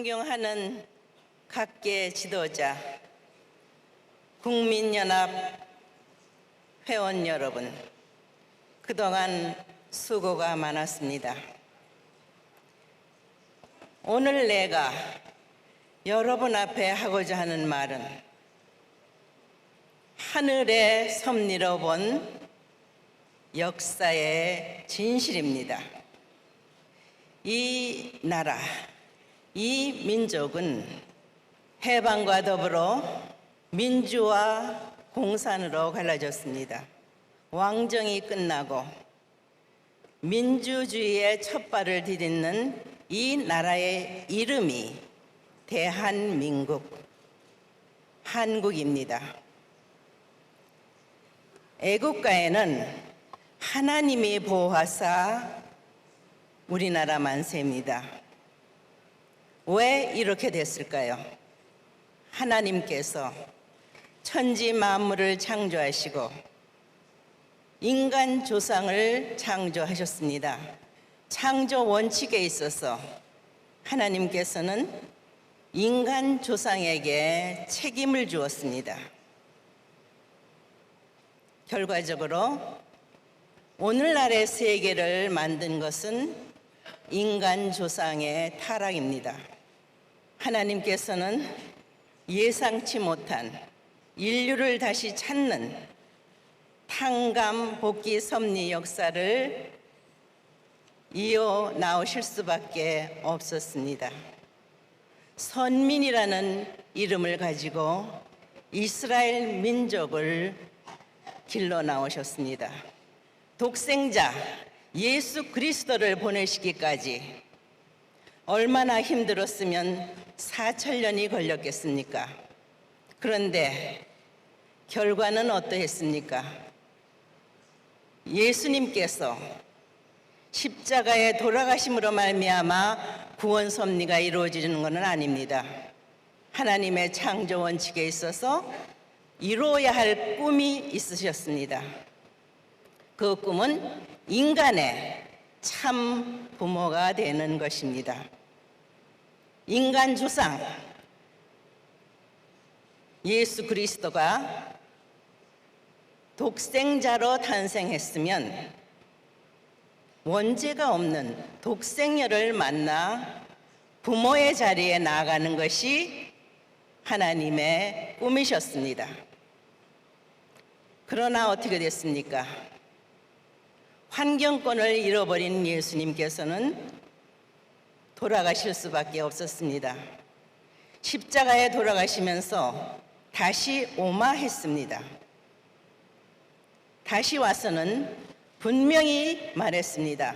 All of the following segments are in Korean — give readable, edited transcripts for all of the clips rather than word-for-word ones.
존경하는 각계 지도자, 국민연합 회원 여러분, 그동안 수고가 많았습니다. 오늘 내가 여러분 앞에 하고자 하는 말은 하늘의 섭리로 본 역사의 진실입니다. 이 나라, 이 민족은 해방과 더불어 민주화 공산으로 갈라졌습니다. 왕정이 끝나고 민주주의의 첫발을 디딛는 이 나라의 이름이 대한민국, 한국입니다. 애국가에는 하나님이 보호하사 우리나라 만세입니다. 왜 이렇게 됐을까요? 하나님께서 천지 만물을 창조하시고 인간 조상을 창조하셨습니다. 창조 원칙에 있어서 하나님께서는 인간 조상에게 책임을 주었습니다. 결과적으로 오늘날의 세계를 만든 것은 인간 조상의 타락입니다. 하나님께서는 예상치 못한 인류를 다시 찾는 탕감 복귀 섭리 역사를 이어 나오실 수밖에 없었습니다. 선민이라는 이름을 가지고 이스라엘 민족을 길러 나오셨습니다. 독생자 예수 그리스도를 보내시기까지 얼마나 힘들었으면 4,000년이 걸렸겠습니까? 그런데 결과는 어떠했습니까? 예수님께서 십자가에 돌아가심으로 말미암아 구원 섭리가 이루어지는 것은 아닙니다. 하나님의 창조 원칙에 있어서 이루어야 할 꿈이 있으셨습니다. 그 꿈은 인간의 참 부모가 되는 것입니다. 인간 조상 예수 그리스도가 독생자로 탄생했으면 원죄가 없는 독생녀를 만나 부모의 자리에 나아가는 것이 하나님의 꿈이셨습니다. 그러나 어떻게 됐습니까? 환경권을 잃어버린 예수님께서는 돌아가실 수밖에 없었습니다. 십자가에 돌아가시면서 다시 오마했습니다. 다시 와서는 분명히 말했습니다.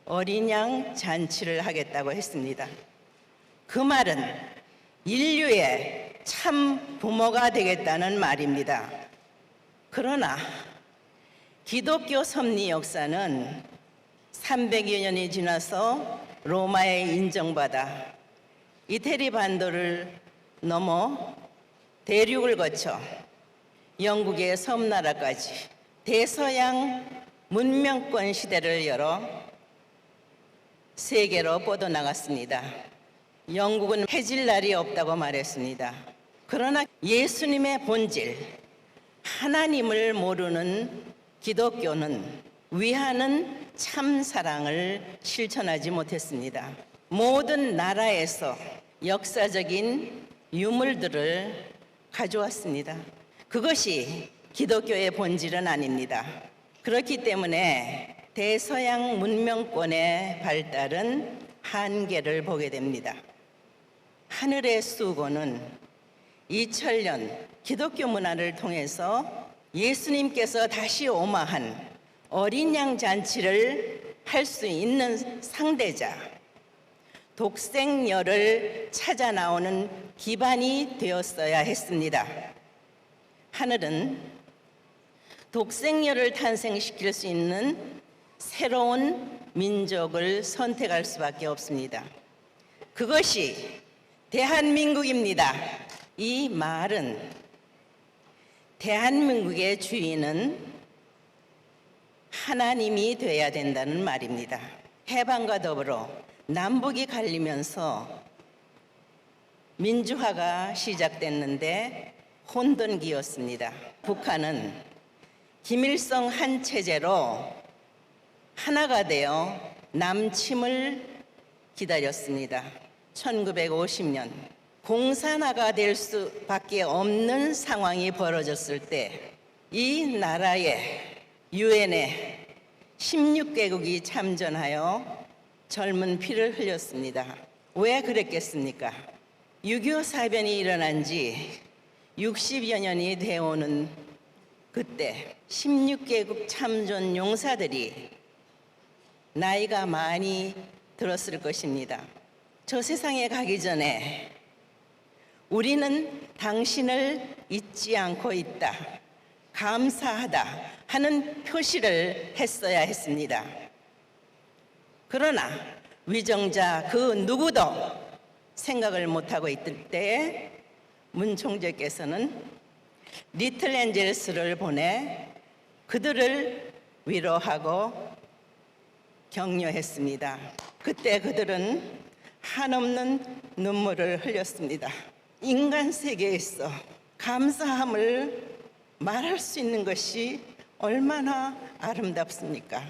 어린 양 잔치를 하겠다고 했습니다. 그 말은 인류의 참 부모가 되겠다는 말입니다. 그러나 기독교 섭리 역사는 300여 년이 지나서 로마에 인정받아 이태리 반도를 넘어 대륙을 거쳐 영국의 섬나라까지 대서양 문명권 시대를 열어 세계로 뻗어나갔습니다. 영국은 해질 날이 없다고 말했습니다. 그러나 예수님의 본질, 하나님을 모르는 기독교는 위하는 참 사랑을 실천하지 못했습니다. 모든 나라에서 역사적인 유물들을 가져왔습니다. 그것이 기독교의 본질은 아닙니다. 그렇기 때문에 대서양 문명권의 발달은 한계를 보게 됩니다. 하늘의 수고는 2000년 기독교 문화를 통해서 예수님께서 다시 오마한 어린 양 잔치를 할 수 있는 상대자, 독생녀를 찾아 나오는 기반이 되었어야 했습니다. 하늘은 독생녀를 탄생시킬 수 있는 새로운 민족을 선택할 수밖에 없습니다. 그것이 대한민국입니다. 이 말은 대한민국의 주인은 하나님이 되어야 된다는 말입니다. 해방과 더불어 남북이 갈리면서 민주화가 시작됐는데 혼돈기였습니다. 북한은 김일성 한 체제로 하나가 되어 남침을 기다렸습니다. 1950년 공산화가 될 수밖에 없는 상황이 벌어졌을 때 이 나라에 유엔에 16개국이 참전하여 젊은 피를 흘렸습니다. 왜 그랬겠습니까? 6.25 사변이 일어난 지 60여 년이 되어오는 그때 16개국 참전 용사들이 나이가 많이 들었을 것입니다. 저 세상에 가기 전에 우리는 당신을 잊지 않고 있다, 감사하다 하는 표시를 했어야 했습니다. 그러나 위정자 그 누구도 생각을 못하고 있을 때에 문 총재께서는 리틀 엔젤스를 보내 그들을 위로하고 격려했습니다. 그때 그들은 한없는 눈물을 흘렸습니다. 인간 세계에서 감사함을 말할 수 있는 것이 얼마나 아름답습니까?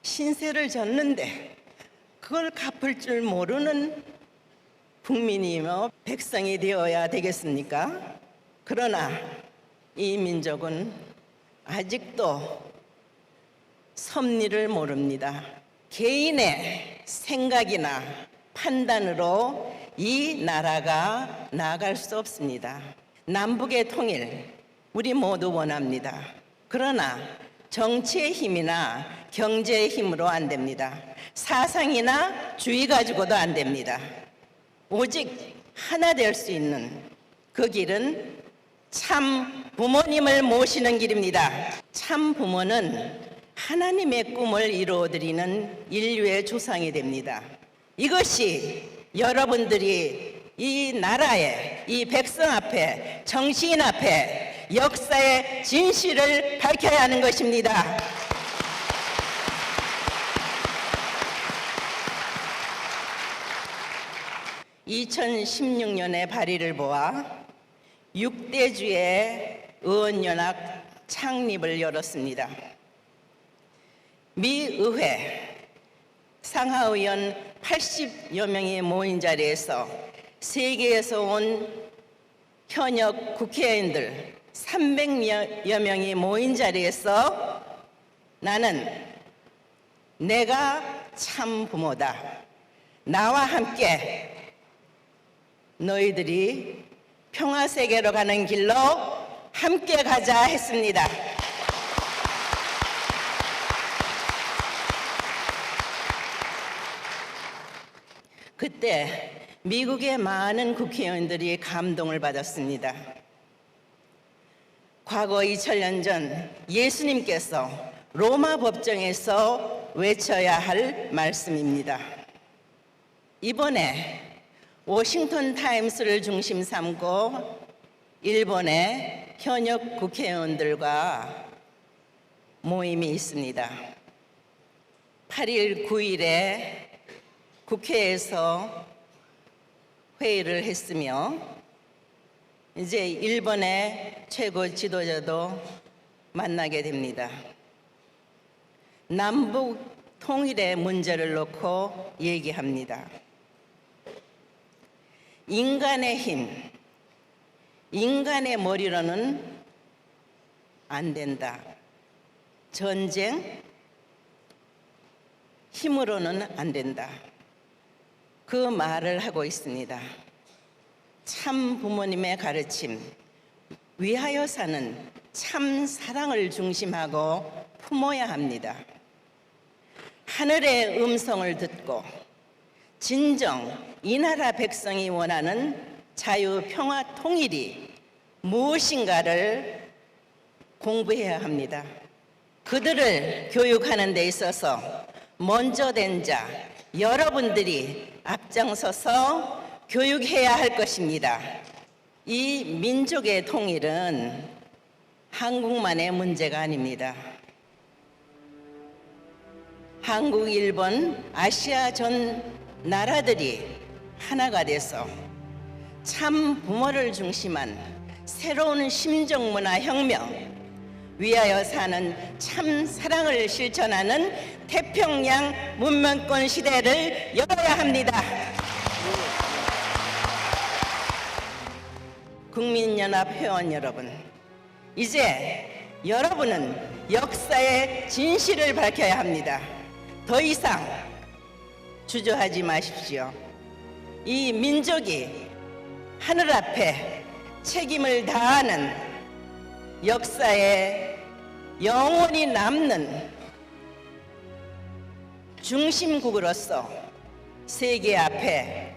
신세를 졌는데 그걸 갚을 줄 모르는 국민이며 백성이 되어야 되겠습니까? 그러나 이 민족은 아직도 섭리를 모릅니다. 개인의 생각이나 판단으로 이 나라가 나아갈 수 없습니다. 남북의 통일 우리 모두 원합니다. 그러나 정치의 힘이나 경제의 힘으로 안 됩니다. 사상이나 주의 가지고도 안 됩니다. 오직 하나 될 수 있는 그 길은 참 부모님을 모시는 길입니다. 참 부모는 하나님의 꿈을 이루어드리는 인류의 조상이 됩니다. 이것이 여러분들이 이 나라에, 이 백성 앞에, 정치인 앞에 역사의 진실을 밝혀야 하는 것입니다. (2016년에) 발의를 보아 6대주의 의원연합 창립을 열었습니다. 미 의회 상하의원 80여 명이 모인 자리에서 세계에서 온 현역 국회의원들 300여 명이 모인 자리에서 나는 내가 참 부모다, 나와 함께 너희들이 평화세계로 가는 길로 함께 가자 했습니다. 그때 미국의 많은 국회의원들이 감동을 받았습니다. 과거 2000년 전 예수님께서 로마 법정에서 외쳐야 할 말씀입니다. 이번에 워싱턴 타임스를 중심 삼고 일본의 현역 국회의원들과 모임이 있습니다. 8일, 9일에 국회에서 회의를 했으며 이제 일본의 최고 지도자도 만나게 됩니다. 남북 통일의 문제를 놓고 얘기합니다. 인간의 힘, 인간의 머리로는 안 된다. 전쟁, 힘으로는 안 된다. 그 말을 하고 있습니다. 참 부모님의 가르침, 위하여 사는 참 사랑을 중심하고 품어야 합니다. 하늘의 음성을 듣고 진정 이 나라 백성이 원하는 자유, 평화, 통일이 무엇인가를 공부해야 합니다. 그들을 교육하는 데 있어서 먼저 된 자, 여러분들이 앞장서서 교육해야 할 것입니다. 이 민족의 통일은 한국만의 문제가 아닙니다. 한국, 일본, 아시아 전 나라들이 하나가 돼서 참 부모를 중심한 새로운 심정문화혁명, 위하여 사는 참 사랑을 실천하는 태평양 문명권 시대를 열어야 합니다. 국민연합 회원 여러분, 이제 여러분은 역사의 진실을 밝혀야 합니다. 더 이상 주저하지 마십시오. 이 민족이 하늘 앞에 책임을 다하는 역사에 영원히 남는 중심국으로서 세계 앞에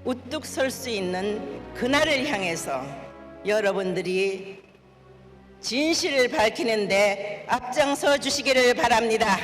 우뚝 설 수 있는 그날을 향해서 여러분들이 진실을 밝히는 데 앞장서 주시기를 바랍니다.